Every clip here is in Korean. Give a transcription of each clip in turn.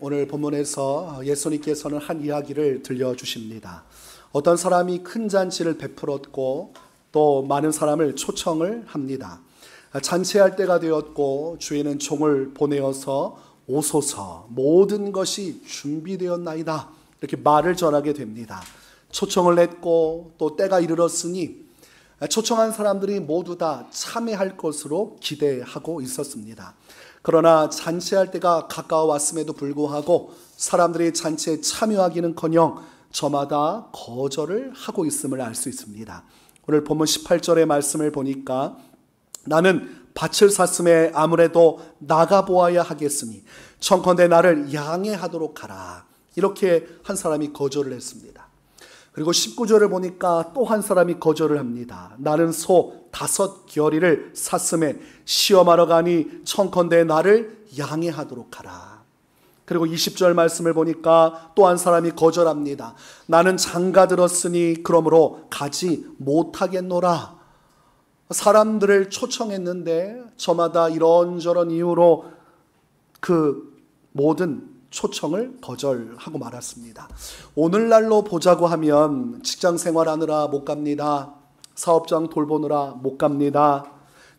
오늘 본문에서 예수님께서는 한 이야기를 들려주십니다. 어떤 사람이 큰 잔치를 베풀었고 또 많은 사람을 초청을 합니다. 잔치할 때가 되었고 주인은 종을 보내어서 오소서, 모든 것이 준비되었나이다, 이렇게 말을 전하게 됩니다. 초청을 했고 또 때가 이르렀으니 초청한 사람들이 모두 다 참여할 것으로 기대하고 있었습니다. 그러나 잔치할 때가 가까워왔음에도 불구하고 사람들이 잔치에 참여하기는커녕 저마다 거절을 하고 있음을 알 수 있습니다. 오늘 본문 18절의 말씀을 보니까 나는 밭을 샀음에 아무래도 나가보아야 하겠으니 청컨대 나를 양해하도록 하라, 이렇게 한 사람이 거절을 했습니다. 그리고 19절을 보니까 또 한 사람이 거절을 합니다. 나는 소 5겨리를 샀음에 시험하러 가니 청컨대 나를 양해하도록 하라. 그리고 20절 말씀을 보니까 또 한 사람이 거절합니다. 나는 장가 들었으니 그러므로 가지 못하겠노라. 사람들을 초청했는데 저마다 이런저런 이유로 그 모든 초청을 거절하고 말았습니다. 오늘날로 보자고 하면 직장 생활하느라 못 갑니다. 사업장 돌보느라 못 갑니다.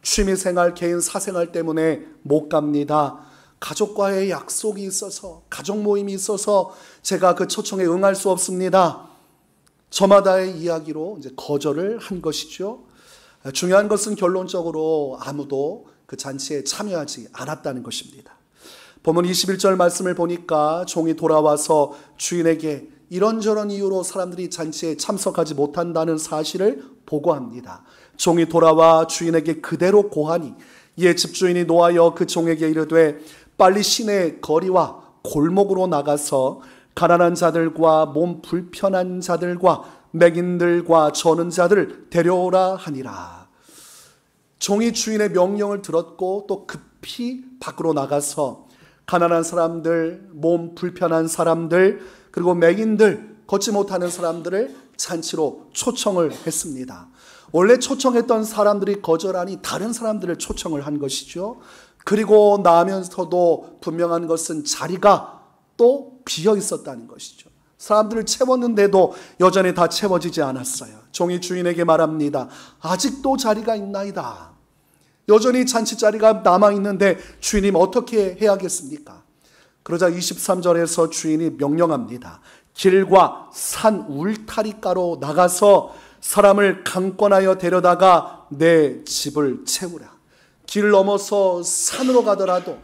취미생활, 개인 사생활 때문에 못 갑니다. 가족과의 약속이 있어서, 가족 모임이 있어서 제가 그 초청에 응할 수 없습니다. 저마다의 이야기로 이제 거절을 한 것이죠. 중요한 것은 결론적으로 아무도 그 잔치에 참여하지 않았다는 것입니다. 본문 21절 말씀을 보니까 종이 돌아와서 주인에게 이런저런 이유로 사람들이 잔치에 참석하지 못한다는 사실을 보고합니다. 종이 돌아와 주인에게 그대로 고하니 이에 집주인이 노하여 그 종에게 이르되 빨리 시내 거리와 골목으로 나가서 가난한 자들과 몸 불편한 자들과 맹인들과 저는 자들을 데려오라 하니라. 종이 주인의 명령을 들었고 또 급히 밖으로 나가서 가난한 사람들, 몸 불편한 사람들, 그리고 맹인들, 걷지 못하는 사람들을 잔치로 초청을 했습니다. 원래 초청했던 사람들이 거절하니 다른 사람들을 초청을 한 것이죠. 그리고 나면서도 분명한 것은 자리가 또 비어 있었다는 것이죠. 사람들을 채웠는데도 여전히 다 채워지지 않았어요. 종이 주인에게 말합니다. 아직도 자리가 있나이다. 여전히 잔치 자리가 남아있는데 주인님 어떻게 해야겠습니까? 그러자 23절에서 주인이 명령합니다. 길과 산 울타리가로 나가서 사람을 강권하여 데려다가 내 집을 채우라. 길 넘어서 산으로 가더라도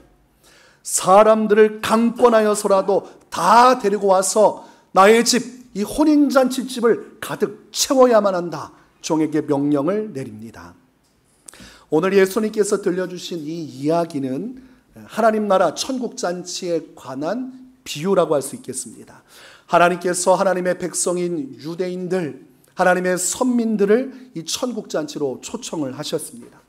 사람들을 강권하여서라도 다 데리고 와서 나의 집, 이 혼인잔치집을 가득 채워야만 한다. 종에게 명령을 내립니다. 오늘 예수님께서 들려주신 이 이야기는 하나님 나라 천국잔치에 관한 비유라고 할 수 있겠습니다. 하나님께서 하나님의 백성인 유대인들, 하나님의 선민들을 이 천국잔치로 초청을 하셨습니다.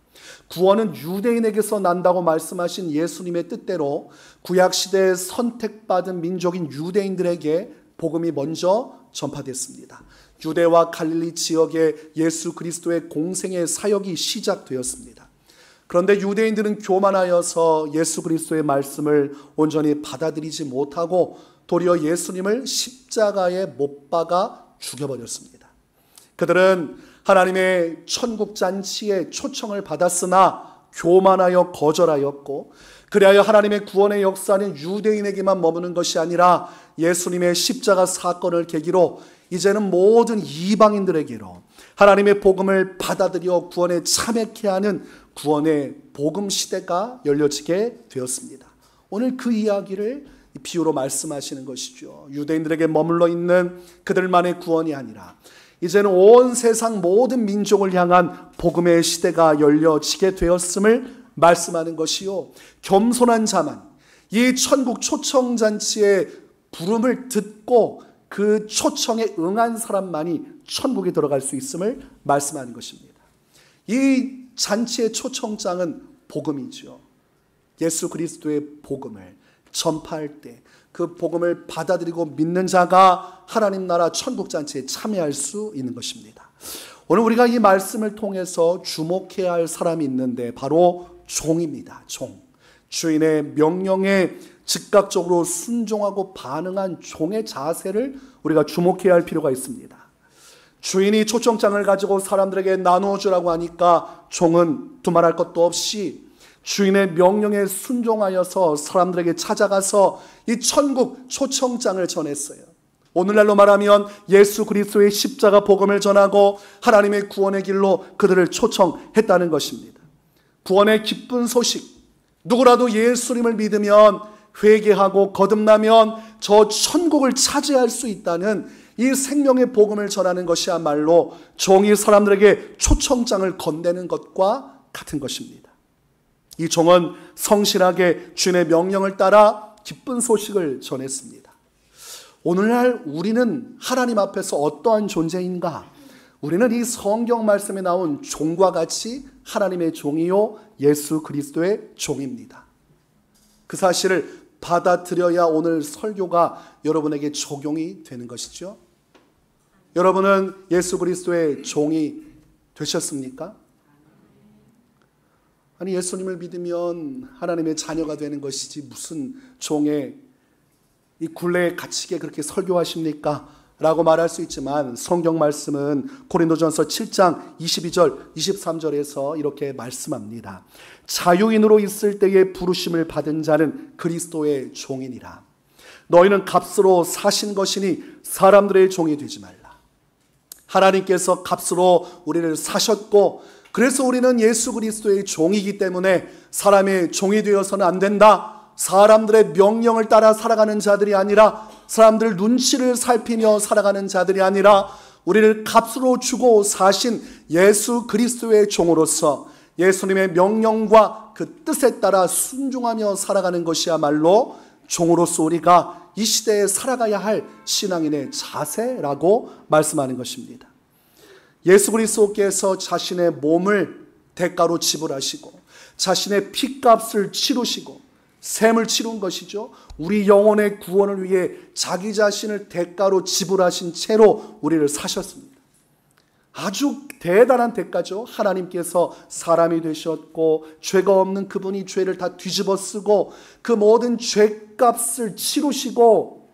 구원은 유대인에게서 난다고 말씀하신 예수님의 뜻대로 구약시대에 선택받은 민족인 유대인들에게 복음이 먼저 전파됐습니다. 유대와 갈릴리 지역에 예수 그리스도의 공생의 사역이 시작되었습니다. 그런데 유대인들은 교만하여서 예수 그리스도의 말씀을 온전히 받아들이지 못하고 도리어 예수님을 십자가에 못 박아 죽여버렸습니다. 그들은 하나님의 천국잔치에 초청을 받았으나 교만하여 거절하였고, 그리하여 하나님의 구원의 역사는 유대인에게만 머무는 것이 아니라 예수님의 십자가 사건을 계기로 이제는 모든 이방인들에게로 하나님의 복음을 받아들여 구원에 참여케 하는 구원의 복음 시대가 열려지게 되었습니다. 오늘 그 이야기를 비유로 말씀하시는 것이죠. 유대인들에게 머물러 있는 그들만의 구원이 아니라 이제는 온 세상 모든 민족을 향한 복음의 시대가 열려지게 되었음을 말씀하는 것이요, 겸손한 자만 이 천국 초청잔치의 부름을 듣고 그 초청에 응한 사람만이 천국에 들어갈 수 있음을 말씀하는 것입니다. 이 잔치의 초청장은 복음이죠. 예수 그리스도의 복음을 전파할 때 그 복음을 받아들이고 믿는 자가 하나님 나라 천국잔치에 참여할 수 있는 것입니다. 오늘 우리가 이 말씀을 통해서 주목해야 할 사람이 있는데 바로 종입니다. 종. 주인의 명령에 즉각적으로 순종하고 반응한 종의 자세를 우리가 주목해야 할 필요가 있습니다. 주인이 초청장을 가지고 사람들에게 나누어 주라고 하니까 종은 두말할 것도 없이 주인의 명령에 순종하여서 사람들에게 찾아가서 이 천국 초청장을 전했어요. 오늘날로 말하면 예수 그리스도의 십자가 복음을 전하고 하나님의 구원의 길로 그들을 초청했다는 것입니다. 구원의 기쁜 소식, 누구라도 예수님을 믿으면 회개하고 거듭나면 저 천국을 차지할 수 있다는 이 생명의 복음을 전하는 것이야말로 종이 사람들에게 초청장을 건네는 것과 같은 것입니다. 이 종은 성실하게 주인의 명령을 따라 기쁜 소식을 전했습니다. 오늘날 우리는 하나님 앞에서 어떠한 존재인가? 우리는 이 성경 말씀에 나온 종과 같이 하나님의 종이요 예수 그리스도의 종입니다. 그 사실을 받아들여야 오늘 설교가 여러분에게 적용이 되는 것이죠. 여러분은 예수 그리스도의 종이 되셨습니까? 아니, 예수님을 믿으면 하나님의 자녀가 되는 것이지 무슨 종의 이 굴레에 갇히게 그렇게 설교하십니까? 라고 말할 수 있지만 성경 말씀은 고린도전서 7장 22절 23절에서 이렇게 말씀합니다. 자유인으로 있을 때에 부르심을 받은 자는 그리스도의 종이니라. 너희는 값으로 사신 것이니 사람들의 종이 되지 말라. 하나님께서 값으로 우리를 사셨고 그래서 우리는 예수 그리스도의 종이기 때문에 사람의 종이 되어서는 안 된다. 사람들의 명령을 따라 살아가는 자들이 아니라 사람들 눈치를 살피며 살아가는 자들이 아니라 우리를 값으로 주고 사신 예수 그리스도의 종으로서 예수님의 명령과 그 뜻에 따라 순종하며 살아가는 것이야말로 종으로서 우리가 이 시대에 살아가야 할 신앙인의 자세라고 말씀하는 것입니다. 예수 그리스도께서 자신의 몸을 대가로 지불하시고 자신의 피값을 치르시고 셈을 치른 것이죠. 우리 영혼의 구원을 위해 자기 자신을 대가로 지불하신 채로 우리를 사셨습니다. 아주 대단한 대가죠. 하나님께서 사람이 되셨고 죄가 없는 그분이 죄를 다 뒤집어 쓰고 그 모든 죄값을 치르시고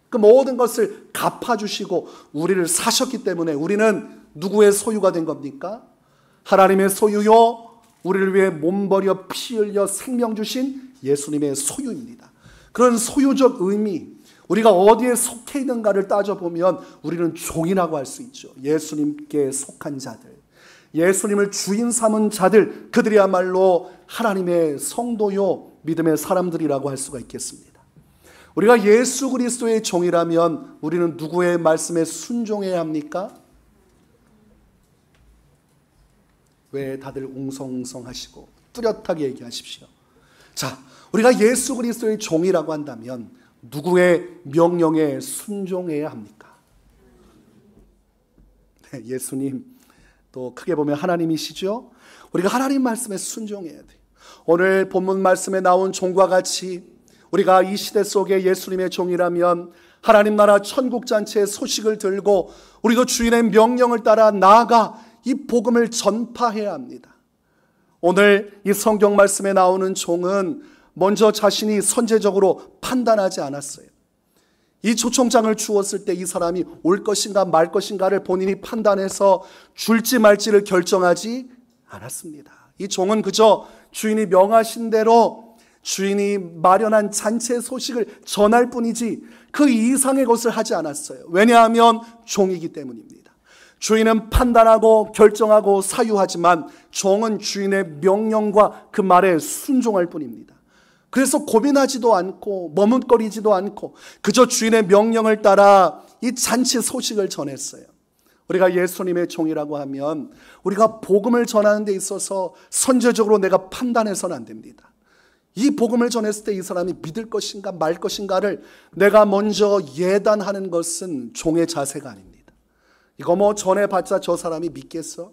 그 모든 것을 갚아주시고 우리를 사셨기 때문에 우리는 누구의 소유가 된 겁니까? 하나님의 소유요, 우리를 위해 몸 버려 피 흘려 생명 주신 예수님의 소유입니다. 그런 소유적 의미, 우리가 어디에 속해 있는가를 따져보면 우리는 종이라고 할 수 있죠. 예수님께 속한 자들, 예수님을 주인 삼은 자들, 그들이야말로 하나님의 성도요 믿음의 사람들이라고 할 수가 있겠습니다. 우리가 예수 그리스도의 종이라면 우리는 누구의 말씀에 순종해야 합니까? 왜 다들 웅성웅성하시고 뚜렷하게 얘기하십시오. 자, 우리가 예수 그리스도의 종이라고 한다면 누구의 명령에 순종해야 합니까? 네, 예수님, 또 크게 보면 하나님이시죠. 우리가 하나님 말씀에 순종해야 돼요. 오늘 본문 말씀에 나온 종과 같이 우리가 이 시대 속에 예수님의 종이라면 하나님 나라 천국잔치의 소식을 들고 우리도 주인의 명령을 따라 나아가 이 복음을 전파해야 합니다. 오늘 이 성경 말씀에 나오는 종은 먼저 자신이 선제적으로 판단하지 않았어요. 이 초청장을 주었을 때 이 사람이 올 것인가 말 것인가를 본인이 판단해서 줄지 말지를 결정하지 않았습니다. 이 종은 그저 주인이 명하신 대로 주인이 마련한 잔치의 소식을 전할 뿐이지 그 이상의 것을 하지 않았어요. 왜냐하면 종이기 때문입니다. 주인은 판단하고 결정하고 사유하지만 종은 주인의 명령과 그 말에 순종할 뿐입니다. 그래서 고민하지도 않고 머뭇거리지도 않고 그저 주인의 명령을 따라 이 잔치 소식을 전했어요. 우리가 예수님의 종이라고 하면 우리가 복음을 전하는 데 있어서 선제적으로 내가 판단해서는 안 됩니다. 이 복음을 전했을 때 이 사람이 믿을 것인가 말 것인가를 내가 먼저 예단하는 것은 종의 자세가 아닙니다. 이거 뭐 전해봤자 저 사람이 믿겠어?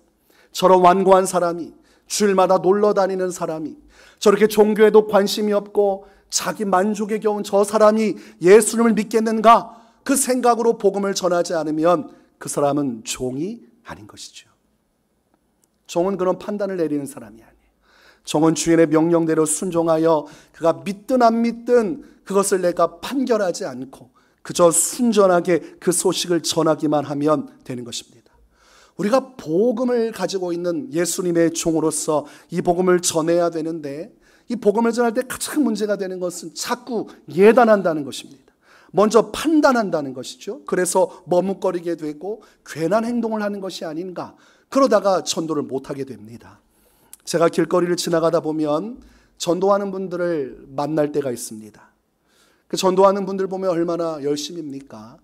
저런 완고한 사람이, 주일마다 놀러 다니는 사람이, 저렇게 종교에도 관심이 없고 자기 만족에 겨운 저 사람이 예수님을 믿겠는가? 그 생각으로 복음을 전하지 않으면 그 사람은 종이 아닌 것이죠. 종은 그런 판단을 내리는 사람이 아니에요. 종은 주인의 명령대로 순종하여 그가 믿든 안 믿든 그것을 내가 판결하지 않고 그저 순전하게 그 소식을 전하기만 하면 되는 것입니다. 우리가 복음을 가지고 있는 예수님의 종으로서 이 복음을 전해야 되는데, 이 복음을 전할 때 가장 문제가 되는 것은 자꾸 예단한다는 것입니다. 먼저 판단한다는 것이죠. 그래서 머뭇거리게 되고 괜한 행동을 하는 것이 아닌가, 그러다가 전도를 못하게 됩니다. 제가 길거리를 지나가다 보면 전도하는 분들을 만날 때가 있습니다. 그 전도하는 분들 보면 얼마나 열심입니까?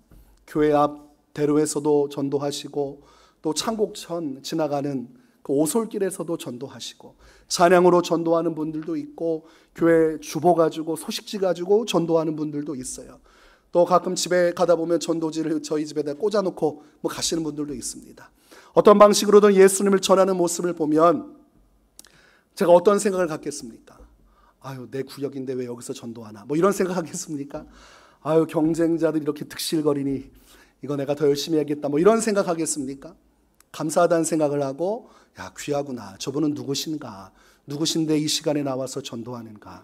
교회 앞 대로에서도 전도하시고, 또 창곡천 지나가는 그 오솔길에서도 전도하시고, 찬양으로 전도하는 분들도 있고, 교회 주보 가지고 소식지 가지고 전도하는 분들도 있어요. 또 가끔 집에 가다 보면 전도지를 저희 집에다 꽂아놓고 가시는 분들도 있습니다. 어떤 방식으로든 예수님을 전하는 모습을 보면 제가 어떤 생각을 갖겠습니까? 아유, 내 구역인데 왜 여기서 전도하나, 이런 생각하겠습니까? 아유, 경쟁자들이 이렇게 득실거리니 이거 내가 더 열심히 해야겠다, 이런 생각하겠습니까? 감사하다는 생각을 하고, 야, 귀하구나, 저분은 누구신데 이 시간에 나와서 전도하는가,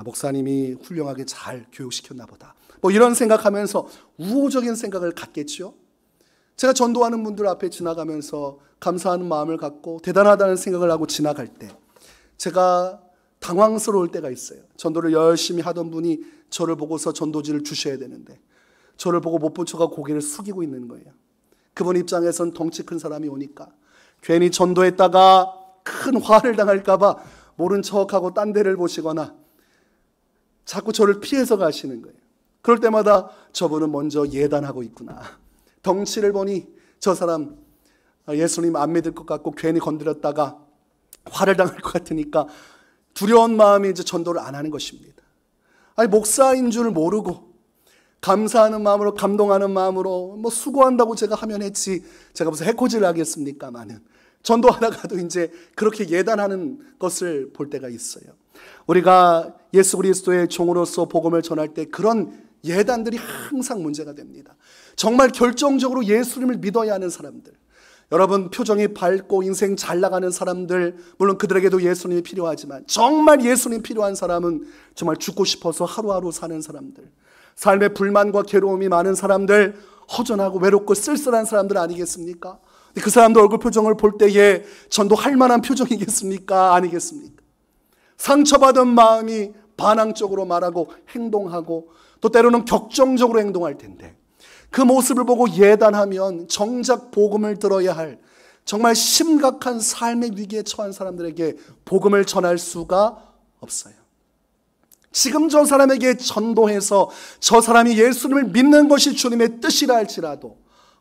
목사님이 훌륭하게 잘 교육시켰나 보다, 이런 생각하면서 우호적인 생각을 갖겠죠. 제가 전도하는 분들 앞에 지나가면서 감사하는 마음을 갖고 대단하다는 생각을 하고 지나갈 때 제가 당황스러울 때가 있어요. 전도를 열심히 하던 분이 저를 보고서 전도지를 주셔야 되는데 저를 보고 못 본 척하고 고개를 숙이고 있는 거예요. 그분 입장에선 덩치 큰 사람이 오니까 괜히 전도했다가 큰 화를 당할까 봐 모른 척하고 딴 데를 보시거나 자꾸 저를 피해서 가시는 거예요. 그럴 때마다 저분은 먼저 예단하고 있구나. 덩치를 보니 저 사람 예수님 안 믿을 것 같고 괜히 건드렸다가 화를 당할 것 같으니까 두려운 마음이 이제 전도를 안 하는 것입니다. 아니, 목사인 줄 모르고 감사하는 마음으로, 감동하는 마음으로 수고한다고 제가 하면 했지, 제가 무슨 해코지를 하겠습니까마는 전도하다가도 이제 그렇게 예단하는 것을 볼 때가 있어요. 우리가 예수 그리스도의 종으로서 복음을 전할 때 그런 예단들이 항상 문제가 됩니다. 정말 결정적으로 예수님을 믿어야 하는 사람들, 여러분 표정이 밝고 인생 잘 나가는 사람들, 물론 그들에게도 예수님이 필요하지만 정말 예수님 필요한 사람은 정말 죽고 싶어서 하루하루 사는 사람들, 삶에 불만과 괴로움이 많은 사람들, 허전하고 외롭고 쓸쓸한 사람들 아니겠습니까? 그 사람들 얼굴 표정을 볼 때에 전도할 만한 표정이겠습니까? 아니겠습니까? 상처받은 마음이 반항적으로 말하고 행동하고 또 때로는 격정적으로 행동할 텐데 그 모습을 보고 예단하면 정작 복음을 들어야 할 정말 심각한 삶의 위기에 처한 사람들에게 복음을 전할 수가 없어요. 지금 저 사람에게 전도해서 저 사람이 예수님을 믿는 것이 주님의 뜻이라 할지라도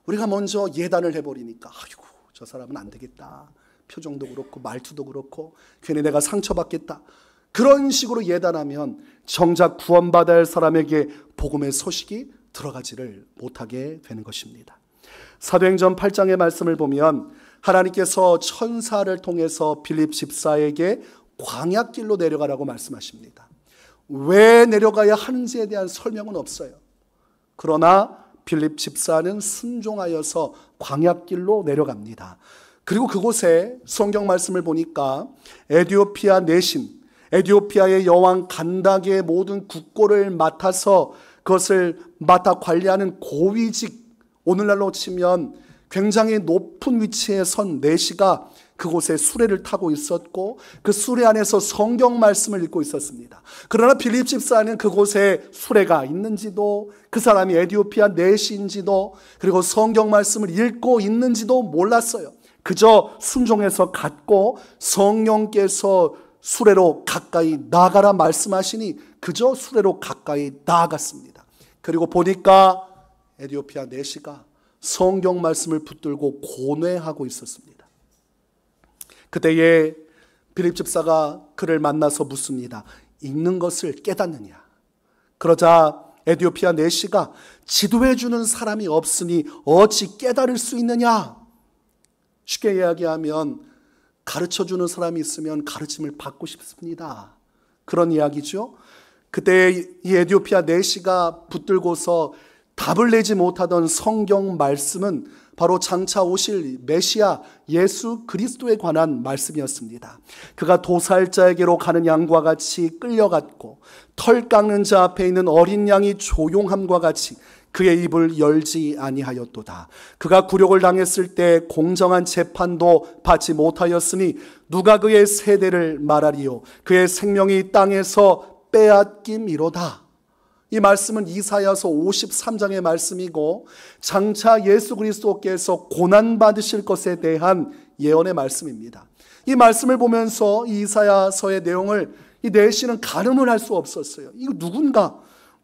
우리가 먼저 예단을 해버리니까 아이고, 저 사람은 안 되겠다, 표정도 그렇고 말투도 그렇고 괜히 내가 상처받겠다, 그런 식으로 예단하면 정작 구원받아야 할 사람에게 복음의 소식이 들어가지를 못하게 되는 것입니다. 사도행전 8장의 말씀을 보면 하나님께서 천사를 통해서 빌립 집사에게 광야길로 내려가라고 말씀하십니다. 왜 내려가야 하는지에 대한 설명은 없어요. 그러나 빌립 집사는 순종하여서 광야길로 내려갑니다. 그리고 그곳에 성경 말씀을 보니까 에티오피아 내신, 에티오피아의 여왕 간다게의 모든 국고를 맡아서 그것을 맡아 관리하는 고위직, 오늘날로 치면 굉장히 높은 위치에 선 내시가 그곳에 수레를 타고 있었고 그 수레 안에서 성경 말씀을 읽고 있었습니다. 그러나 빌립 집사는 그곳에 수레가 있는지도, 그 사람이 에티오피아 내시인지도, 그리고 성경 말씀을 읽고 있는지도 몰랐어요. 그저 순종해서 갔고 성령께서 수레로 가까이 나아가라 말씀하시니 그저 수레로 가까이 나아갔습니다. 그리고 보니까 에티오피아 내시가 성경 말씀을 붙들고 고뇌하고 있었습니다. 그때에 빌립 집사가 그를 만나서 묻습니다. 읽는 것을 깨닫느냐? 그러자 에티오피아 내시가 지도해 주는 사람이 없으니 어찌 깨달을 수 있느냐? 쉽게 이야기하면 가르쳐 주는 사람이 있으면 가르침을 받고 싶습니다. 그런 이야기죠. 그때 이 에티오피아 내시가 붙들고서 답을 내지 못하던 성경 말씀은 바로 장차 오실 메시아 예수 그리스도에 관한 말씀이었습니다. 그가 도살자에게로 가는 양과 같이 끌려갔고 털 깎는 자 앞에 있는 어린 양이 조용함과 같이 그의 입을 열지 아니하였도다. 그가 굴욕을 당했을 때 공정한 재판도 받지 못하였으니 누가 그의 세대를 말하리요. 그의 생명이 땅에서 빼앗김이로다. 이 말씀은 이사야서 53장의 말씀이고 장차 예수 그리스도께서 고난받으실 것에 대한 예언의 말씀입니다. 이 말씀을 보면서 이 이사야서의 내용을 이 내시는 가늠을 할 수 없었어요. 이거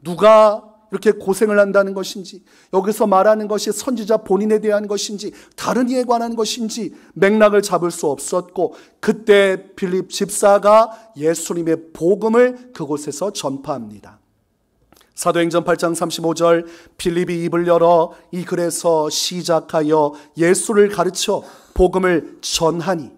누가 이렇게 고생을 한다는 것인지, 여기서 말하는 것이 선지자 본인에 대한 것인지 다른 이에 관한 것인지 맥락을 잡을 수 없었고, 그때 빌립 집사가 예수님의 복음을 그곳에서 전파합니다. 사도행전 8장 35절, 빌립이 입을 열어 이 글에서 시작하여 예수를 가르쳐 복음을 전하니,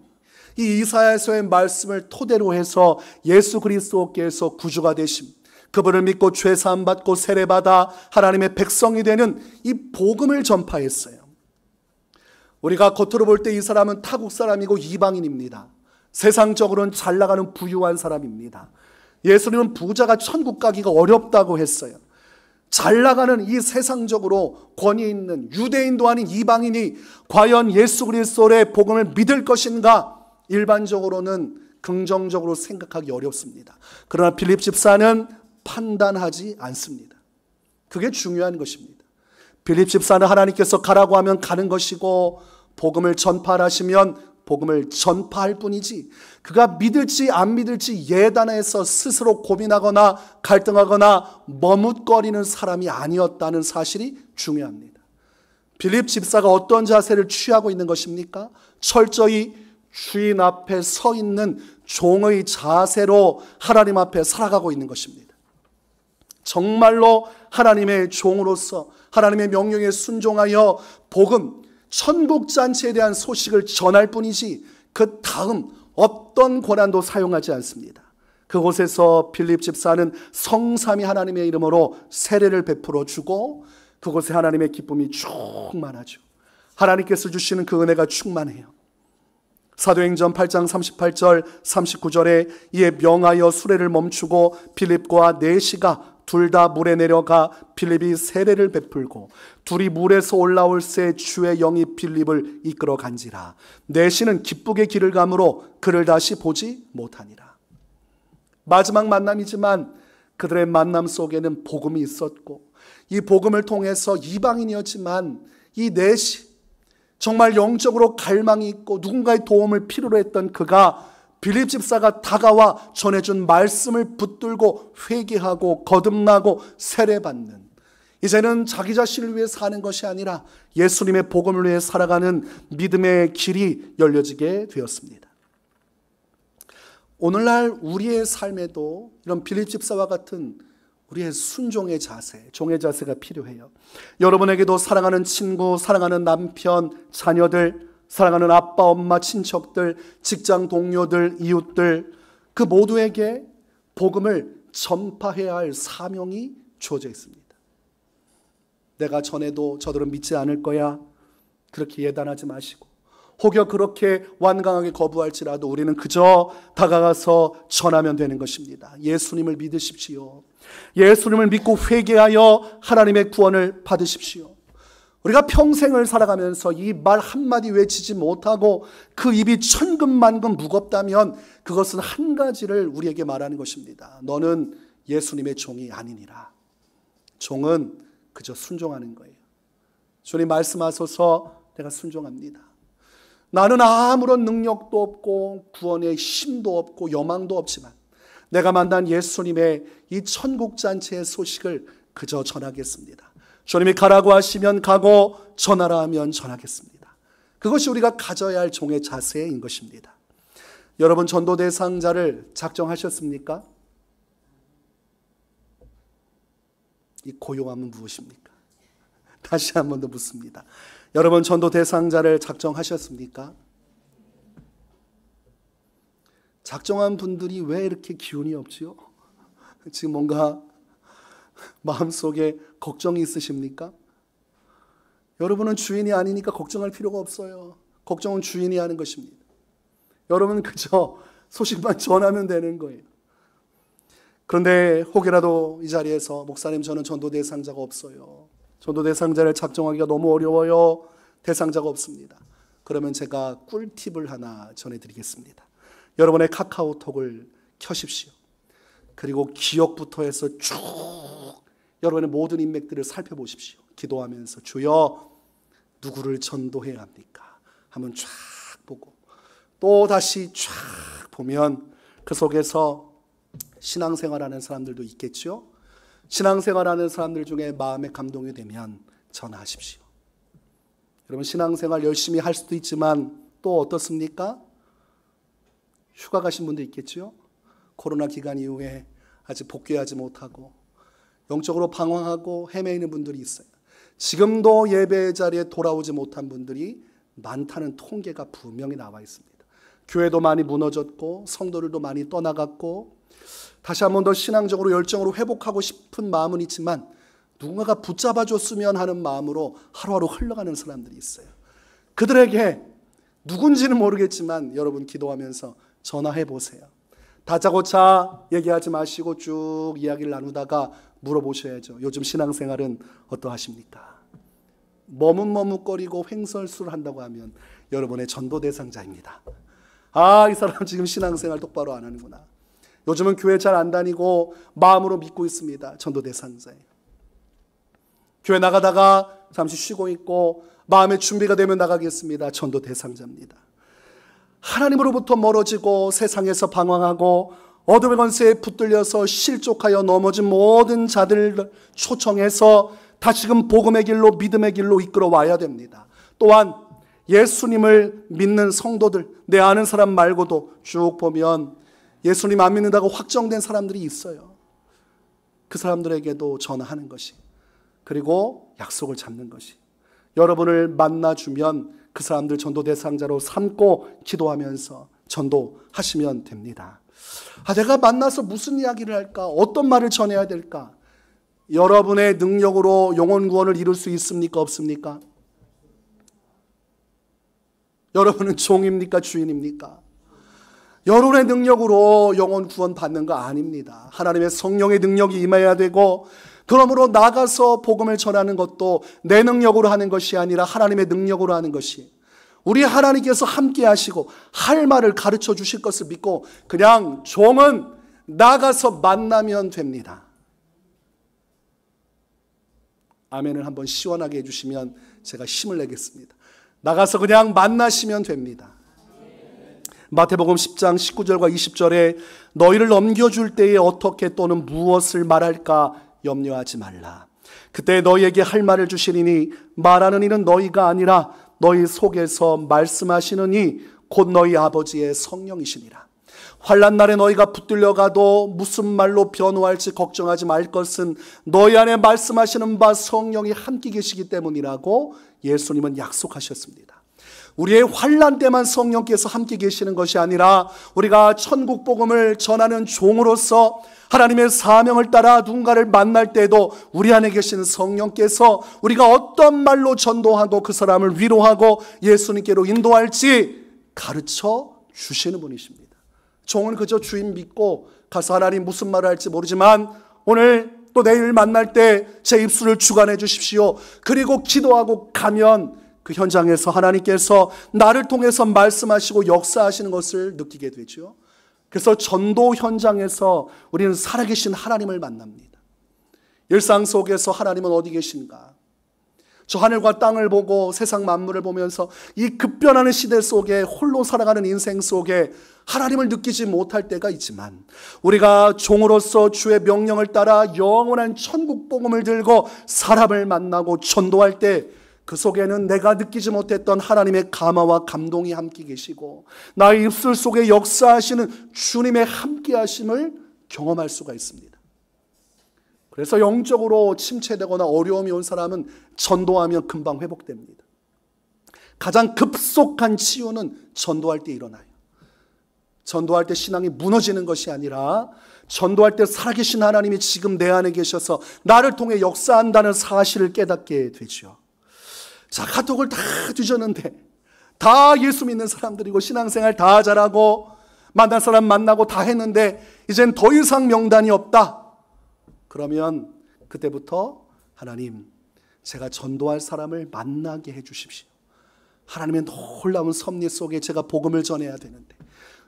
이 이사야서의 말씀을 토대로 해서 예수 그리스도께서 구주가 되심, 그분을 믿고 죄사함 받고 세례받아 하나님의 백성이 되는 이 복음을 전파했어요. 우리가 겉으로 볼 때 이 사람은 타국 사람이고 이방인입니다. 세상적으로는 잘 나가는 부유한 사람입니다. 예수님은 부자가 천국 가기가 어렵다고 했어요. 잘 나가는 이 세상적으로 권위 있는 유대인도 아닌 이방인이 과연 예수 그리스도의 복음을 믿을 것인가? 일반적으로는 긍정적으로 생각하기 어렵습니다. 그러나 빌립 집사는 판단하지 않습니다. 그게 중요한 것입니다. 빌립 집사는 하나님께서 가라고 하면 가는 것이고 복음을 전파하시면 복음을 전파할 뿐이지, 그가 믿을지 안 믿을지 예단해서 스스로 고민하거나 갈등하거나 머뭇거리는 사람이 아니었다는 사실이 중요합니다. 빌립 집사가 어떤 자세를 취하고 있는 것입니까? 철저히 주인 앞에 서 있는 종의 자세로 하나님 앞에 살아가고 있는 것입니다. 정말로 하나님의 종으로서 하나님의 명령에 순종하여 복음, 천국잔치에 대한 소식을 전할 뿐이지 그 다음 어떤 권한도 사용하지 않습니다. 그곳에서 빌립 집사는 성삼위 하나님의 이름으로 세례를 베풀어 주고 그곳에 하나님의 기쁨이 충만하죠. 하나님께서 주시는 그 은혜가 충만해요. 사도행전 8장 38절 39절에 이에 명하여 수레를 멈추고 빌립과 내시가 둘 다 물에 내려가 빌립이 세례를 베풀고 둘이 물에서 올라올 새 주의 영이 빌립을 이끌어 간지라. 내시는 기쁘게 길을 가므로 그를 다시 보지 못하니라. 마지막 만남이지만 그들의 만남 속에는 복음이 있었고, 이 복음을 통해서 이방인이었지만 이 내시, 정말 영적으로 갈망이 있고 누군가의 도움을 필요로 했던 그가 빌립 집사가 다가와 전해준 말씀을 붙들고 회개하고 거듭나고 세례받는, 이제는 자기 자신을 위해 사는 것이 아니라 예수님의 복음을 위해 살아가는 믿음의 길이 열려지게 되었습니다. 오늘날 우리의 삶에도 이런 빌립 집사와 같은 우리의 순종의 자세, 종의 자세가 필요해요. 여러분에게도 사랑하는 친구, 사랑하는 남편, 자녀들, 사랑하는 아빠, 엄마, 친척들, 직장 동료들, 이웃들, 그 모두에게 복음을 전파해야 할 사명이 주어져 있습니다. 내가 전해도 저들은 믿지 않을 거야, 그렇게 예단하지 마시고, 혹여 그렇게 완강하게 거부할지라도 우리는 그저 다가가서 전하면 되는 것입니다. 예수님을 믿으십시오. 예수님을 믿고 회개하여 하나님의 구원을 받으십시오. 우리가 평생을 살아가면서 이 말 한마디 외치지 못하고 그 입이 천근만근 무겁다면 그것은 한 가지를 우리에게 말하는 것입니다. 너는 예수님의 종이 아니니라. 종은 그저 순종하는 거예요. 주님 말씀하소서, 내가 순종합니다. 나는 아무런 능력도 없고 구원의 힘도 없고 여망도 없지만 내가 만난 예수님의 이 천국잔치의 소식을 그저 전하겠습니다. 주님이 가라고 하시면 가고 전하라 하면 전하겠습니다. 그것이 우리가 가져야 할 종의 자세인 것입니다. 여러분, 전도 대상자를 작정하셨습니까? 이 고요함은 무엇입니까? 다시 한 번 더 묻습니다. 여러분, 전도 대상자를 작정하셨습니까? 작정한 분들이 왜 이렇게 기운이 없지요? 지금 뭔가 마음속에 걱정이 있으십니까? 여러분은 주인이 아니니까 걱정할 필요가 없어요. 걱정은 주인이 하는 것입니다. 여러분은 그저 소식만 전하면 되는 거예요. 그런데 혹이라도 이 자리에서 목사님 저는 전도 대상자가 없어요. 전도 대상자를 작정하기가 너무 어려워요. 대상자가 없습니다. 그러면 제가 꿀팁을 하나 전해드리겠습니다. 여러분의 카카오톡을 켜십시오. 그리고 기억부터 해서 쭉 여러분의 모든 인맥들을 살펴보십시오. 기도하면서 주여 누구를 전도해야 합니까? 한번 쫙 보고 또 다시 쫙 보면 그 속에서 신앙생활하는 사람들도 있겠죠. 신앙생활하는 사람들 중에 마음에 감동이 되면 전화하십시오. 여러분 신앙생활 열심히 할 수도 있지만 또 어떻습니까? 휴가 가신 분도 있겠죠. 코로나 기간 이후에 아직 복귀하지 못하고 영적으로 방황하고 헤매이는 분들이 있어요. 지금도 예배 자리에 돌아오지 못한 분들이 많다는 통계가 분명히 나와 있습니다. 교회도 많이 무너졌고 성도들도 많이 떠나갔고 다시 한 번 더 신앙적으로 열정으로 회복하고 싶은 마음은 있지만 누군가가 붙잡아줬으면 하는 마음으로 하루하루 흘러가는 사람들이 있어요. 그들에게 누군지는 모르겠지만 여러분 기도하면서 전화해 보세요. 다짜고짜 얘기하지 마시고 쭉 이야기를 나누다가 물어보셔야죠. 요즘 신앙생활은 어떠하십니까? 머뭇머뭇거리고 횡설수를 한다고 하면 여러분의 전도 대상자입니다. 아, 이 사람 지금 신앙생활 똑바로 안 하는구나. 요즘은 교회 잘 안 다니고 마음으로 믿고 있습니다. 전도 대상자예요. 교회 나가다가 잠시 쉬고 있고 마음의 준비가 되면 나가겠습니다. 전도 대상자입니다. 하나님으로부터 멀어지고 세상에서 방황하고 어둠의 권세에 붙들려서 실족하여 넘어진 모든 자들을 초청해서 다시금 복음의 길로 믿음의 길로 이끌어 와야 됩니다. 또한 예수님을 믿는 성도들, 내 아는 사람 말고도 쭉 보면 예수님 안 믿는다고 확정된 사람들이 있어요. 그 사람들에게도 전화하는 것이, 그리고 약속을 잡는 것이, 여러분을 만나주면 그 사람들 전도 대상자로 삼고 기도하면서 전도하시면 됩니다. 내가 만나서 무슨 이야기를 할까? 어떤 말을 전해야 될까? 여러분의 능력으로 영혼 구원을 이룰 수 있습니까? 없습니까? 여러분은 종입니까? 주인입니까? 여러분의 능력으로 영혼 구원 받는 거 아닙니다. 하나님의 성령의 능력이 임해야 되고, 그러므로 나가서 복음을 전하는 것도 내 능력으로 하는 것이 아니라 하나님의 능력으로 하는 것이, 우리 하나님께서 함께 하시고 할 말을 가르쳐 주실 것을 믿고 그냥 종은 나가서 만나면 됩니다. 아멘을 한번 시원하게 해주시면 제가 힘을 내겠습니다. 나가서 그냥 만나시면 됩니다. 마태복음 10장 19절과 20절에 너희를 넘겨줄 때에 어떻게 또는 무엇을 말할까 염려하지 말라. 그때 너희에게 할 말을 주시리니 말하는 이는 너희가 아니라 너희 속에서 말씀하시는 이 곧 너희 아버지의 성령이시니라. 환난 날에 너희가 붙들려가도 무슨 말로 변호할지 걱정하지 말 것은 너희 안에 말씀하시는 바 성령이 함께 계시기 때문이라고 예수님은 약속하셨습니다. 우리의 환난 때만 성령께서 함께 계시는 것이 아니라 우리가 천국 복음을 전하는 종으로서 하나님의 사명을 따라 누군가를 만날 때도 우리 안에 계신 성령께서 우리가 어떤 말로 전도하고 그 사람을 위로하고 예수님께로 인도할지 가르쳐 주시는 분이십니다. 종은 그저 주인 믿고 가서 하나님 무슨 말을 할지 모르지만 오늘 또 내일 만날 때 제 입술을 주관해 주십시오. 그리고 기도하고 가면 그 현장에서 하나님께서 나를 통해서 말씀하시고 역사하시는 것을 느끼게 되죠. 그래서 전도 현장에서 우리는 살아계신 하나님을 만납니다. 일상 속에서 하나님은 어디 계신가? 저 하늘과 땅을 보고 세상 만물을 보면서 이 급변하는 시대 속에 홀로 살아가는 인생 속에 하나님을 느끼지 못할 때가 있지만 우리가 종으로서 주의 명령을 따라 영원한 천국 복음을 들고 사람을 만나고 전도할 때 그 속에는 내가 느끼지 못했던 하나님의 감화와 감동이 함께 계시고 나의 입술 속에 역사하시는 주님의 함께 하심을 경험할 수가 있습니다. 그래서 영적으로 침체되거나 어려움이 온 사람은 전도하면 금방 회복됩니다. 가장 급속한 치유는 전도할 때 일어나요. 전도할 때 신앙이 무너지는 것이 아니라 전도할 때 살아계신 하나님이 지금 내 안에 계셔서 나를 통해 역사한다는 사실을 깨닫게 되죠. 자, 카톡을 다 뒤졌는데 다 예수 믿는 사람들이고 신앙생활 다 잘하고 만날 사람 만나고 다 했는데 이젠 더 이상 명단이 없다. 그러면 그때부터 하나님, 제가 전도할 사람을 만나게 해 주십시오. 하나님의 놀라운 섭리 속에 제가 복음을 전해야 되는데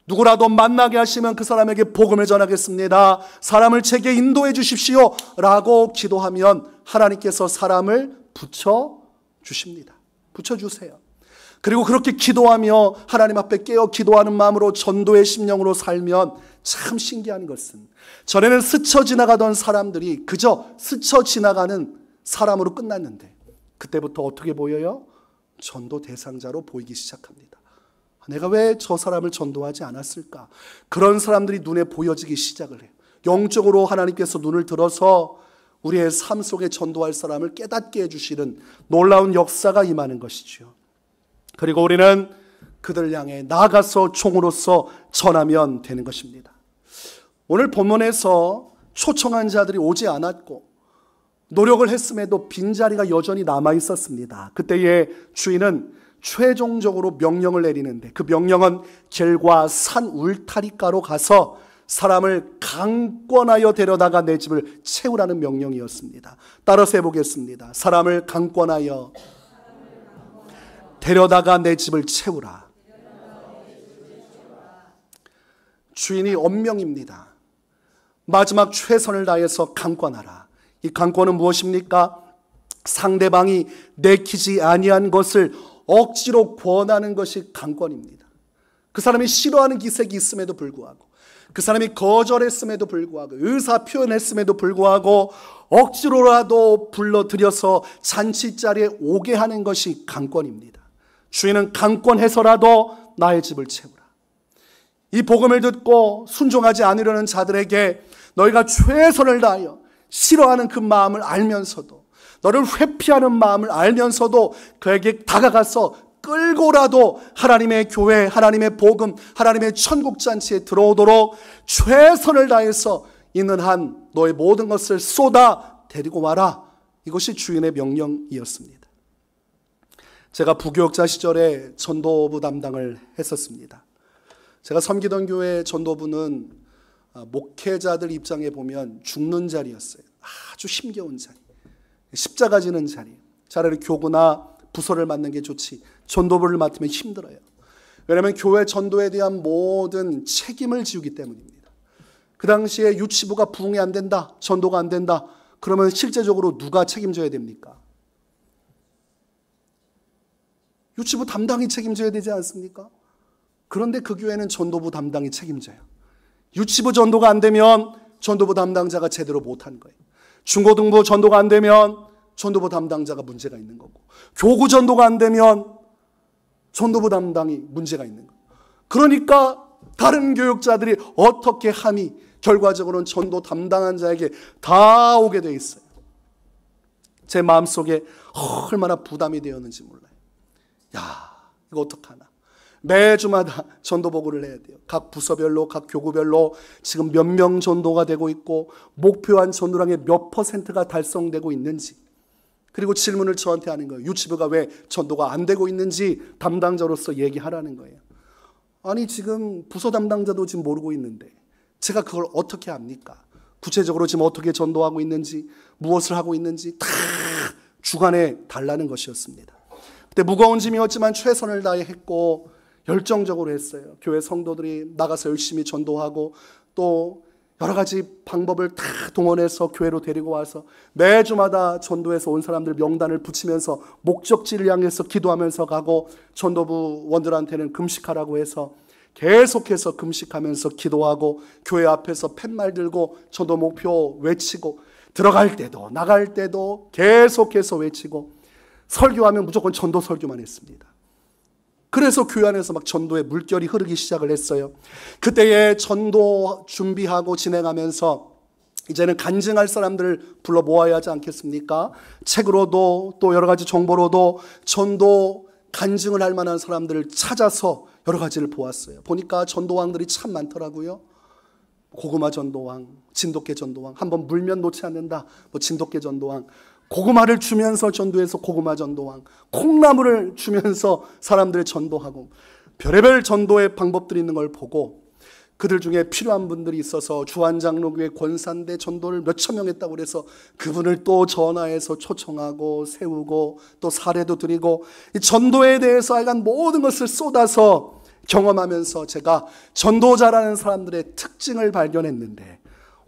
누구라도 만나게 하시면 그 사람에게 복음을 전하겠습니다. 사람을 제게 인도해 주십시오 라고 기도하면 하나님께서 사람을 붙여주십니다. 붙여주세요. 그리고 그렇게 기도하며 하나님 앞에 깨어 기도하는 마음으로 전도의 심령으로 살면 참 신기한 것은 전에는 스쳐 지나가던 사람들이 그저 스쳐 지나가는 사람으로 끝났는데 그때부터 어떻게 보여요? 전도 대상자로 보이기 시작합니다. 내가 왜 저 사람을 전도하지 않았을까? 그런 사람들이 눈에 보여지기 시작을 해요. 영적으로 하나님께서 눈을 들어서 우리의 삶 속에 전도할 사람을 깨닫게 해주시는 놀라운 역사가 임하는 것이죠. 그리고 우리는 그들 향해 나아가서 종으로서 전하면 되는 것입니다. 오늘 본문에서 초청한 자들이 오지 않았고 노력을 했음에도 빈자리가 여전히 남아 있었습니다. 그때의 주인은 최종적으로 명령을 내리는데 그 명령은 길과 산 울타리가로 가서 사람을 강권하여 데려다가 내 집을 채우라는 명령이었습니다. 따라서 해보겠습니다. 사람을 강권하여 데려다가 내 집을 채우라. 주인이 엄명입니다. 마지막 최선을 다해서 강권하라. 이 강권은 무엇입니까? 상대방이 내키지 아니한 것을 억지로 권하는 것이 강권입니다. 그 사람이 싫어하는 기색이 있음에도 불구하고 그 사람이 거절했음에도 불구하고 의사 표현했음에도 불구하고 억지로라도 불러들여서 잔치 자리에 오게 하는 것이 강권입니다. 주인은 강권해서라도 나의 집을 채우라. 이 복음을 듣고 순종하지 않으려는 자들에게 너희가 최선을 다하여 싫어하는 그 마음을 알면서도 너를 회피하는 마음을 알면서도 그에게 다가가서 끌고라도 하나님의 교회, 하나님의 복음, 하나님의 천국잔치에 들어오도록 최선을 다해서 있는 한 너의 모든 것을 쏟아 데리고 와라. 이것이 주인의 명령이었습니다. 제가 부교역자 시절에 전도부 담당을 했었습니다. 제가 섬기던 교회 전도부는 목회자들 입장에 보면 죽는 자리였어요. 아주 힘겨운 자리. 십자가 지는 자리. 차라리 교구나 부서를 맡는 게 좋지 전도부를 맡으면 힘들어요. 왜냐하면 교회 전도에 대한 모든 책임을 지우기 때문입니다. 그 당시에 유치부가 부흥이 안 된다, 전도가 안 된다, 그러면 실제적으로 누가 책임져야 됩니까? 유치부 담당이 책임져야 되지 않습니까? 그런데 그 교회는 전도부 담당이 책임져요. 유치부 전도가 안 되면 전도부 담당자가 제대로 못한 거예요. 중고등부 전도가 안 되면 전도부 담당자가 문제가 있는 거고, 교구 전도가 안 되면 전도부 담당이 문제가 있는 거예요. 그러니까 다른 교육자들이 어떻게 함이 결과적으로는 전도 담당한 자에게 다 오게 돼 있어요. 제 마음속에 얼마나 부담이 되었는지 몰라요. 야, 이거 어떡하나. 매주마다 전도 보고를 해야 돼요. 각 부서별로, 각 교구별로 지금 몇 명 전도가 되고 있고 목표한 전도량의 몇 %가 달성되고 있는지, 그리고 질문을 저한테 하는 거예요. 유치부가 왜 전도가 안 되고 있는지 담당자로서 얘기하라는 거예요. 아니, 지금 부서 담당자도 지금 모르고 있는데 제가 그걸 어떻게 압니까? 구체적으로 지금 어떻게 전도하고 있는지, 무엇을 하고 있는지 다 주관해 달라는 것이었습니다. 그때 무거운 짐이었지만 최선을 다해 했고 열정적으로 했어요. 교회 성도들이 나가서 열심히 전도하고 또 여러 가지 방법을 다 동원해서 교회로 데리고 와서 매주마다 전도해서 온 사람들 명단을 붙이면서 목적지를 향해서 기도하면서 가고, 전도부원들한테는 금식하라고 해서 계속해서 금식하면서 기도하고 교회 앞에서 팻말 들고 전도 목표 외치고, 들어갈 때도 나갈 때도 계속해서 외치고, 설교하면 무조건 전도 설교만 했습니다. 그래서 교회 안에서 막 전도의 물결이 흐르기 시작을 했어요. 그때에 전도 준비하고 진행하면서 이제는 간증할 사람들을 불러 모아야 하지 않겠습니까? 책으로도 또 여러 가지 정보로도 전도 간증을 할 만한 사람들을 찾아서 여러 가지를 보았어요. 보니까 전도왕들이 참 많더라고요. 고구마 전도왕, 진돗개 전도왕, 한번 물면 놓지 않는다, 진돗개 전도왕, 고구마를 주면서 전도해서 고구마 전도왕, 콩나물을 주면서 사람들을 전도하고, 별의별 전도의 방법들이 있는 걸 보고 그들 중에 필요한 분들이 있어서 주한장로교회 권산대 전도를 몇천 명 했다고 그래서 그분을 또 전화해서 초청하고 세우고 또 사례도 드리고, 이 전도에 대해서 하여간 모든 것을 쏟아서 경험하면서 제가 전도자라는 사람들의 특징을 발견했는데,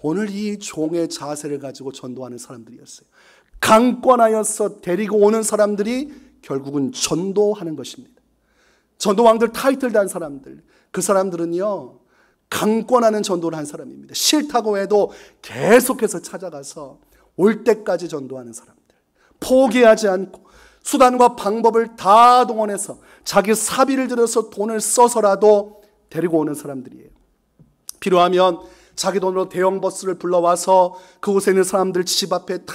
오늘 이 종의 자세를 가지고 전도하는 사람들이었어요. 강권하여서 데리고 오는 사람들이 결국은 전도하는 것입니다. 전도왕들 타이틀 단 사람들, 그 사람들은요 강권하는 전도를 한 사람입니다. 싫다고 해도 계속해서 찾아가서 올 때까지 전도하는 사람들, 포기하지 않고 수단과 방법을 다 동원해서 자기 사비를 들여서 돈을 써서라도 데리고 오는 사람들이에요. 필요하면 자기 돈으로 대형 버스를 불러와서 그곳에 있는 사람들 집 앞에 다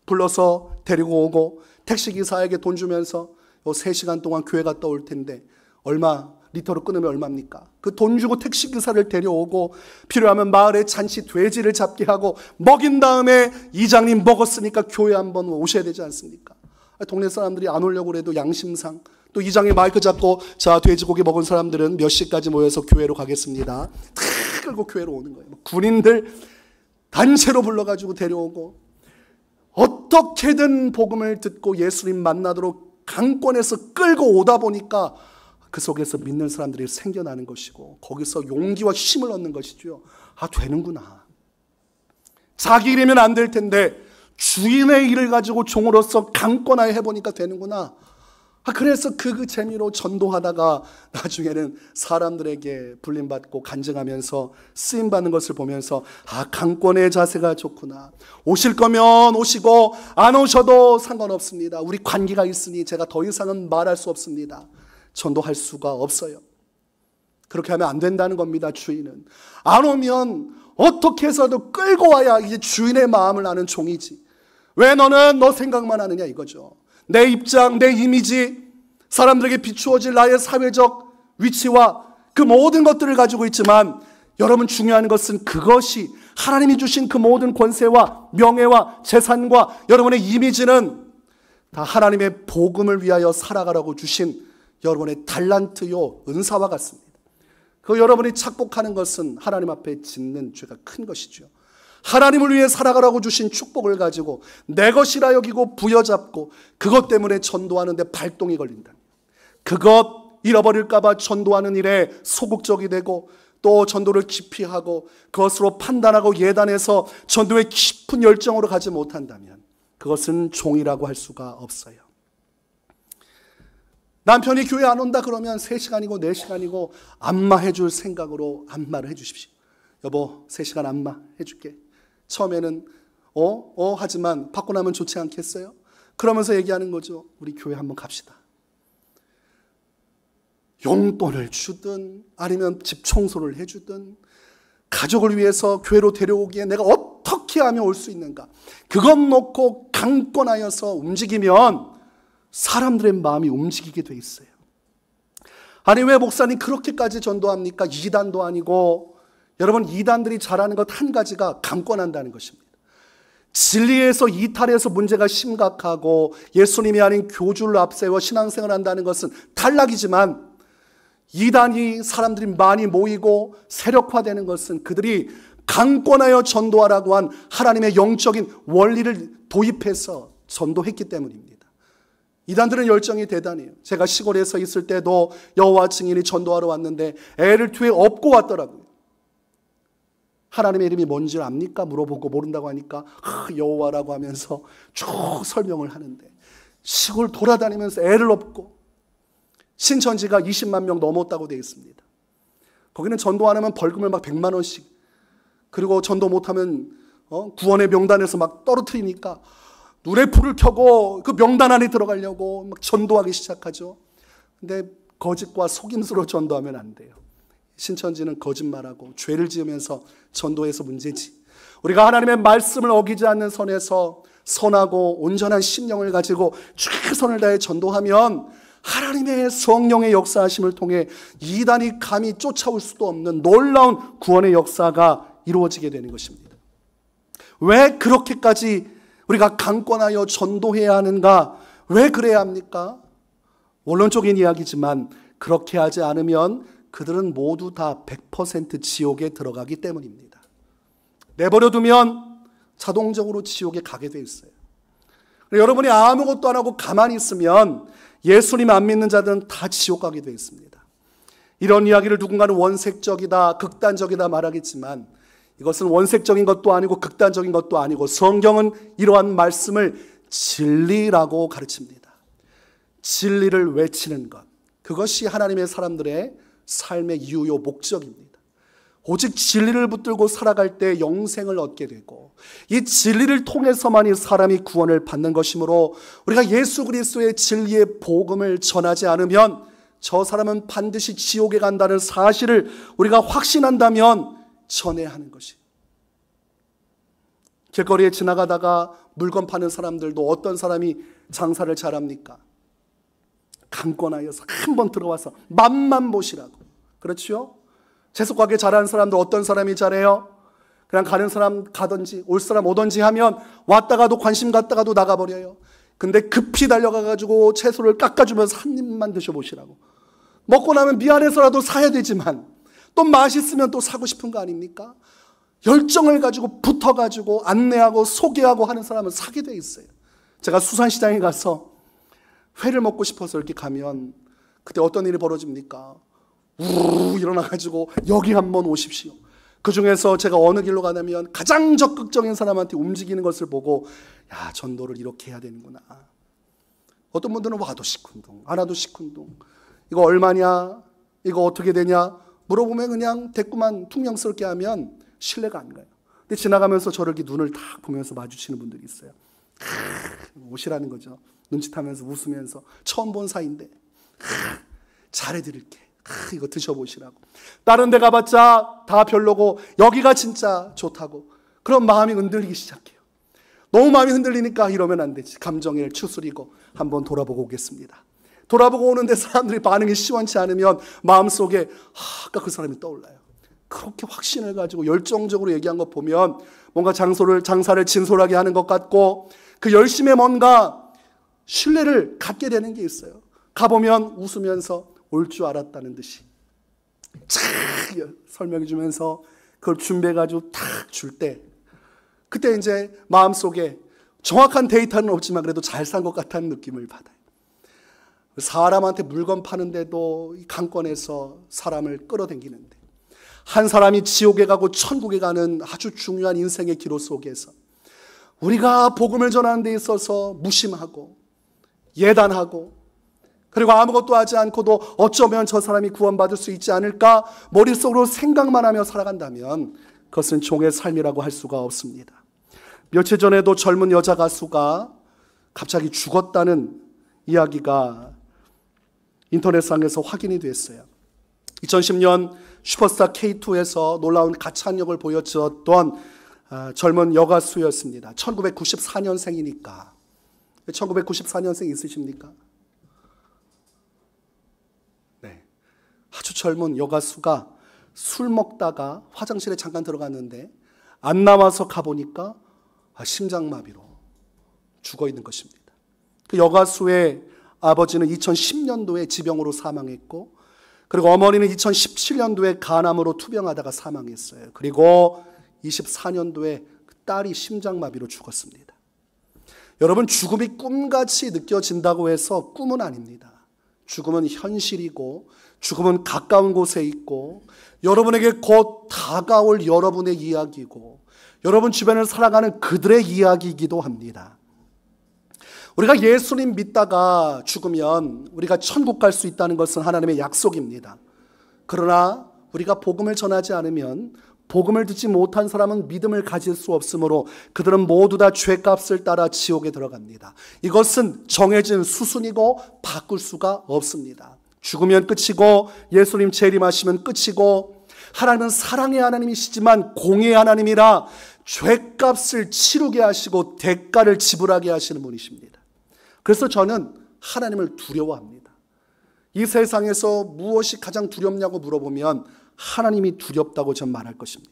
불러서 데리고 오고, 택시기사에게 돈 주면서 3시간 동안 교회 갔다 올 텐데 얼마, 리터로 끊으면 얼마입니까? 그 돈 주고 택시기사를 데려오고, 필요하면 마을에 잔치 돼지를 잡게 하고 먹인 다음에 이장님 먹었으니까 교회 한번 오셔야 되지 않습니까? 동네 사람들이 안 오려고 해도 양심상, 또 이장님 마이크 잡고 자 돼지고기 먹은 사람들은 몇 시까지 모여서 교회로 가겠습니다. 다 끌고 교회로 오는 거예요. 군인들 단체로 불러가지고 데려오고, 어떻게든 복음을 듣고 예수님 만나도록 강권해서 끌고 오다 보니까 그 속에서 믿는 사람들이 생겨나는 것이고, 거기서 용기와 힘을 얻는 것이죠. 아, 되는구나. 자기 일이면 안 될 텐데 주인의 일을 가지고 종으로서 강권하여 해보니까 되는구나. 그래서 그 재미로 전도하다가 나중에는 사람들에게 불림받고 간증하면서 쓰임받는 것을 보면서 강권의 자세가 좋구나. 오실 거면 오시고 안 오셔도 상관없습니다. 우리 관계가 있으니 제가 더 이상은 말할 수 없습니다. 전도할 수가 없어요. 그렇게 하면 안 된다는 겁니다. 주인은 안 오면 어떻게 해서도 끌고 와야 이제 주인의 마음을 아는 종이지. 왜 너는 너 생각만 하느냐 이거죠. 내 입장, 내 이미지, 사람들에게 비추어질 나의 사회적 위치와 그 모든 것들을 가지고 있지만, 여러분 중요한 것은 그것이 하나님이 주신 그 모든 권세와 명예와 재산과 여러분의 이미지는 다 하나님의 복음을 위하여 살아가라고 주신 여러분의 달란트요 은사와 같습니다. 그 여러분이 착복하는 것은 하나님 앞에 짓는 죄가 큰 것이죠. 하나님을 위해 살아가라고 주신 축복을 가지고 내 것이라 여기고 부여잡고 그것 때문에 전도하는데 발동이 걸린다. 그것 잃어버릴까 봐 전도하는 일에 소극적이 되고, 또 전도를 기피하고 그것으로 판단하고 예단해서 전도에 깊은 열정으로 가지 못한다면 그것은 종이라고 할 수가 없어요. 남편이 교회 안 온다 그러면 3시간이고 4시간이고 안마 해줄 생각으로 안마를 해주십시오. 여보 3시간 안마 해줄게. 처음에는 하지만 받고 나면 좋지 않겠어요? 그러면서 얘기하는 거죠. 우리 교회 한번 갑시다. 용돈을 주든 아니면 집 청소를 해주든 가족을 위해서 교회로 데려오기에 내가 어떻게 하면 올 수 있는가, 그것 놓고 강권하여서 움직이면 사람들의 마음이 움직이게 돼 있어요. 아니 왜 목사님 그렇게까지 전도합니까? 이단도 아니고. 여러분, 이단들이 잘하는 것 한 가지가 강권한다는 것입니다. 진리에서 이탈해서 문제가 심각하고 예수님이 아닌 교주를 앞세워 신앙생활을 한다는 것은 탈락이지만, 이단이 사람들이 많이 모이고 세력화되는 것은 그들이 강권하여 전도하라고 한 하나님의 영적인 원리를 도입해서 전도했기 때문입니다. 이단들은 열정이 대단해요. 제가 시골에서 있을 때도 여호와 증인이 전도하러 왔는데 애를 뒤에 업고 왔더라고요. 하나님의 이름이 뭔지 압니까? 물어보고 모른다고 하니까 여호와라고 하면서 쭉 설명을 하는데, 시골 돌아다니면서 애를 업고, 신천지가 20만 명 넘었다고 되어 있습니다. 거기는 전도 안 하면 벌금을 막 100만 원씩, 그리고 전도 못하면 구원의 명단에서 막 떨어뜨리니까 눈에 불을 켜고 그 명단 안에 들어가려고 막 전도하기 시작하죠. 근데 거짓과 속임수로 전도하면 안 돼요. 신천지는 거짓말하고 죄를 지으면서 전도해서 문제지. 우리가 하나님의 말씀을 어기지 않는 선에서 선하고 온전한 심령을 가지고 최선을 다해 전도하면 하나님의 성령의 역사하심을 통해 이단이 감히 쫓아올 수도 없는 놀라운 구원의 역사가 이루어지게 되는 것입니다. 왜 그렇게까지 우리가 강권하여 전도해야 하는가? 왜 그래야 합니까? 원론적인 이야기지만 그렇게 하지 않으면 그들은 모두 다 100% 지옥에 들어가기 때문입니다. 내버려 두면 자동적으로 지옥에 가게 돼 있어요. 여러분이 아무것도 안 하고 가만히 있으면 예수님 안 믿는 자들은 다 지옥 가게 돼 있습니다. 이런 이야기를 누군가는 원색적이다, 극단적이다 말하겠지만 이것은 원색적인 것도 아니고 극단적인 것도 아니고 성경은 이러한 말씀을 진리라고 가르칩니다. 진리를 외치는 것, 그것이 하나님의 사람들의 삶의 유효 목적입니다. 오직 진리를 붙들고 살아갈 때 영생을 얻게 되고 이 진리를 통해서만이 사람이 구원을 받는 것이므로 우리가 예수 그리스도의 진리의 복음을 전하지 않으면 저 사람은 반드시 지옥에 간다는 사실을 우리가 확신한다면 전해야 하는 것이. 길거리에 지나가다가 물건 파는 사람들도 어떤 사람이 장사를 잘합니까? 강권하여서 한번 들어와서 맛만 보시라고. 그렇죠? 채소가게 잘하는 사람들 어떤 사람이 잘해요? 그냥 가는 사람 가든지 올 사람 오든지 하면 왔다가도 관심 갖다가도 나가버려요. 근데 급히 달려가가지고 채소를 깎아주면서 한 입만 드셔보시라고. 먹고 나면 미안해서라도 사야 되지만 또 맛있으면 또 사고 싶은 거 아닙니까? 열정을 가지고 붙어가지고 안내하고 소개하고 하는 사람은 사게 돼 있어요. 제가 수산시장에 가서 회를 먹고 싶어서 이렇게 가면 그때 어떤 일이 벌어집니까? 우르르 일어나가지고 여기 한번 오십시오. 그 중에서 제가 어느 길로 가냐면 가장 적극적인 사람한테 움직이는 것을 보고 야, 전도를 이렇게 해야 되는구나. 어떤 분들은 와도 시큰둥 안 와도 시큰둥, 이거 얼마냐, 이거 어떻게 되냐 물어보면 그냥 대꾸만 퉁명스럽게 하면 신뢰가 안 가요. 근데 지나가면서 저를 이렇게 눈을 딱 보면서 마주치는 분들이 있어요. 오시라는 거죠. 눈짓하면서 웃으면서 처음 본 사이인데 잘해드릴게. 이거 드셔보시라고. 다른 데 가봤자 다 별로고 여기가 진짜 좋다고. 그럼 마음이 흔들리기 시작해요. 너무 마음이 흔들리니까 이러면 안 되지. 감정을 추스리고 한번 돌아보고 오겠습니다. 돌아보고 오는데 사람들이 반응이 시원치 않으면 마음속에 아까 그 사람이 떠올라요. 그렇게 확신을 가지고 열정적으로 얘기한 거 보면 뭔가 장사를 진솔하게 하는 것 같고 그 열심에 뭔가 신뢰를 갖게 되는 게 있어요. 가보면 웃으면서 올 줄 알았다는 듯이 착 설명해 주면서 그걸 준비해가지고 탁 줄 때 그때 이제 마음속에 정확한 데이터는 없지만 그래도 잘 산 것 같다는 느낌을 받아요. 사람한테 물건 파는데도 이 강권에서 사람을 끌어당기는데 한 사람이 지옥에 가고 천국에 가는 아주 중요한 인생의 기로 속에서 우리가 복음을 전하는 데 있어서 무심하고 예단하고 그리고 아무것도 하지 않고도 어쩌면 저 사람이 구원받을 수 있지 않을까 머릿속으로 생각만 하며 살아간다면 그것은 종의 삶이라고 할 수가 없습니다. 며칠 전에도 젊은 여자 가수가 갑자기 죽었다는 이야기가 인터넷상에서 확인이 됐어요. 2010년 슈퍼스타 K2에서 놀라운 가창력을 보여주었던 젊은 여가수였습니다. 1994년생이니까. 1994년생 있으십니까? 네. 아주 젊은 여가수가 술 먹다가 화장실에 잠깐 들어갔는데 안 나와서 가보니까 심장마비로 죽어 있는 것입니다. 그 여가수의 아버지는 2010년도에 지병으로 사망했고 그리고 어머니는 2017년도에 간암으로 투병하다가 사망했어요. 그리고 24년도에 딸이 심장마비로 죽었습니다. 여러분, 죽음이 꿈같이 느껴진다고 해서 꿈은 아닙니다. 죽음은 현실이고 죽음은 가까운 곳에 있고 여러분에게 곧 다가올 여러분의 이야기고 여러분 주변을 살아가는 그들의 이야기이기도 합니다. 우리가 예수님 믿다가 죽으면 우리가 천국 갈 수 있다는 것은 하나님의 약속입니다. 그러나 우리가 복음을 전하지 않으면 복음을 듣지 못한 사람은 믿음을 가질 수 없으므로 그들은 모두 다 죄값을 따라 지옥에 들어갑니다. 이것은 정해진 수순이고 바꿀 수가 없습니다. 죽으면 끝이고 예수님 재림하시면 끝이고 하나님은 사랑의 하나님이시지만 공의의 하나님이라 죄값을 치르게 하시고 대가를 지불하게 하시는 분이십니다. 그래서 저는 하나님을 두려워합니다. 이 세상에서 무엇이 가장 두렵냐고 물어보면 하나님이 두렵다고 전 말할 것입니다.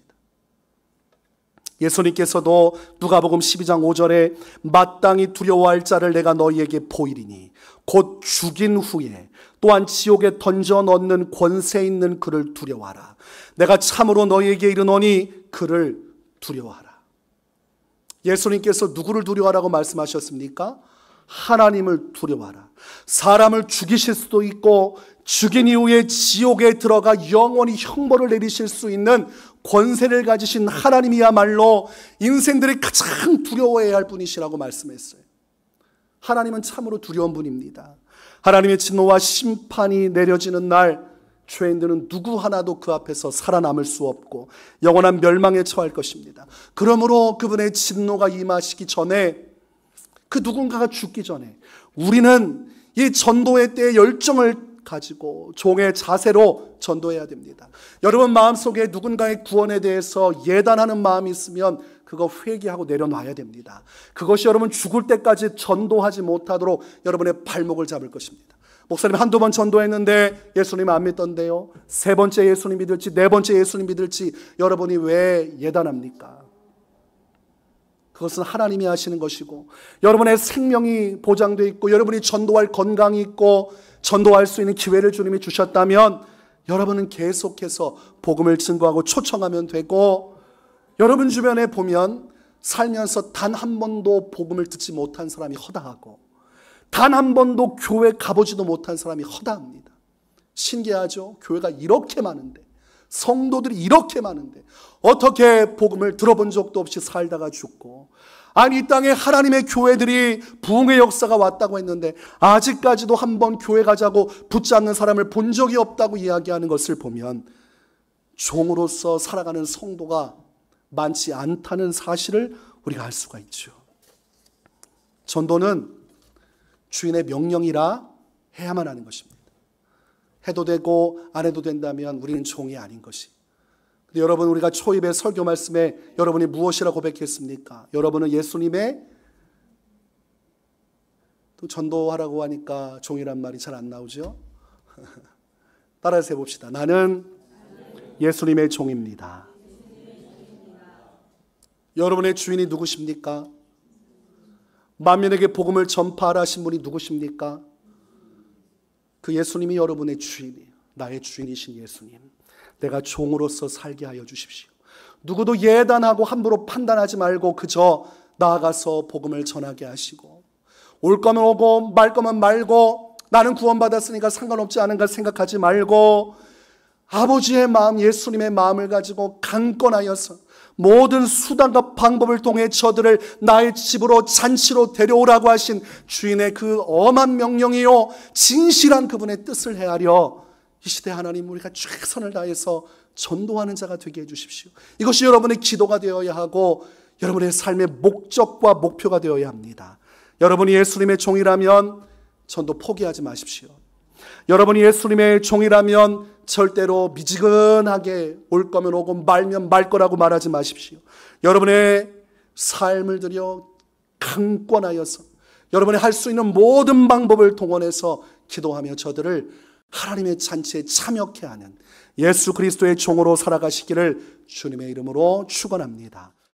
예수님께서도 누가복음 12장 5절에 마땅히 두려워할 자를 내가 너희에게 보이리니 곧 죽인 후에 또한 지옥에 던져 넣는 권세 있는 그를 두려워하라. 내가 참으로 너희에게 이르노니 그를 두려워하라. 예수님께서 누구를 두려워하라고 말씀하셨습니까? 하나님을 두려워하라. 사람을 죽이실 수도 있고 죽인 이후에 지옥에 들어가 영원히 형벌을 내리실 수 있는 권세를 가지신 하나님이야말로 인생들이 가장 두려워해야 할 분이시라고 말씀했어요. 하나님은 참으로 두려운 분입니다. 하나님의 진노와 심판이 내려지는 날 죄인들은 누구 하나도 그 앞에서 살아남을 수 없고 영원한 멸망에 처할 것입니다. 그러므로 그분의 진노가 임하시기 전에, 그 누군가가 죽기 전에 우리는 이 전도의 때에 열정을 가지고 종의 자세로 전도해야 됩니다. 여러분 마음속에 누군가의 구원에 대해서 예단하는 마음이 있으면 그거 회개하고 내려놔야 됩니다. 그것이 여러분 죽을 때까지 전도하지 못하도록 여러분의 발목을 잡을 것입니다. 목사님 한두 번 전도했는데 예수님 안 믿던데요. 세 번째 예수님 믿을지 네 번째 예수님 믿을지 여러분이 왜 예단합니까? 그것은 하나님이 하시는 것이고 여러분의 생명이 보장되어 있고 여러분이 전도할 건강이 있고 전도할 수 있는 기회를 주님이 주셨다면 여러분은 계속해서 복음을 증거하고 초청하면 되고, 여러분 주변에 보면 살면서 단 한 번도 복음을 듣지 못한 사람이 허다하고 단 한 번도 교회 가보지도 못한 사람이 허다합니다. 신기하죠? 교회가 이렇게 많은데, 성도들이 이렇게 많은데 어떻게 복음을 들어본 적도 없이 살다가 죽고, 아니 이 땅에 하나님의 교회들이 부흥의 역사가 왔다고 했는데 아직까지도 한번 교회 가자고 붙잡는 사람을 본 적이 없다고 이야기하는 것을 보면 종으로서 살아가는 성도가 많지 않다는 사실을 우리가 알 수가 있죠. 전도는 주인의 명령이라 해야만 하는 것입니다. 해도 되고 안 해도 된다면 우리는 종이 아닌 것이. 근데 여러분, 우리가 초입의 설교 말씀에 여러분이 무엇이라 고백했습니까? 여러분은 예수님의, 또 전도하라고 하니까 종이란 말이 잘 안 나오죠? 따라서 해봅시다. 나는 예수님의 종입니다. 여러분의 주인이 누구십니까? 만민에게 복음을 전파하라 하신 분이 누구십니까? 그 예수님이 여러분의 주인이에요. 나의 주인이신 예수님. 내가 종으로서 살게 하여 주십시오. 누구도 예단하고 함부로 판단하지 말고 그저 나아가서 복음을 전하게 하시고, 올 거면 오고 말 거면 말고 나는 구원받았으니까 상관없지 않은가 생각하지 말고 아버지의 마음, 예수님의 마음을 가지고 강권하여서 모든 수단과 방법을 통해 저들을 나의 집으로 잔치로 데려오라고 하신 주인의 그 엄한 명령이요 진실한 그분의 뜻을 헤아려 이 시대 하나님, 우리가 최선을 다해서 전도하는 자가 되게 해주십시오. 이것이 여러분의 기도가 되어야 하고 여러분의 삶의 목적과 목표가 되어야 합니다. 여러분이 예수님의 종이라면 전도 포기하지 마십시오. 여러분이 예수님의 종이라면 절대로 미지근하게 올 거면 오고 말면 말 거라고 말하지 마십시오. 여러분의 삶을 들여 강권하여서 여러분이 할 수 있는 모든 방법을 동원해서 기도하며 저들을 하나님의 잔치에 참여케 하는 예수 그리스도의 종으로 살아가시기를 주님의 이름으로 축원합니다.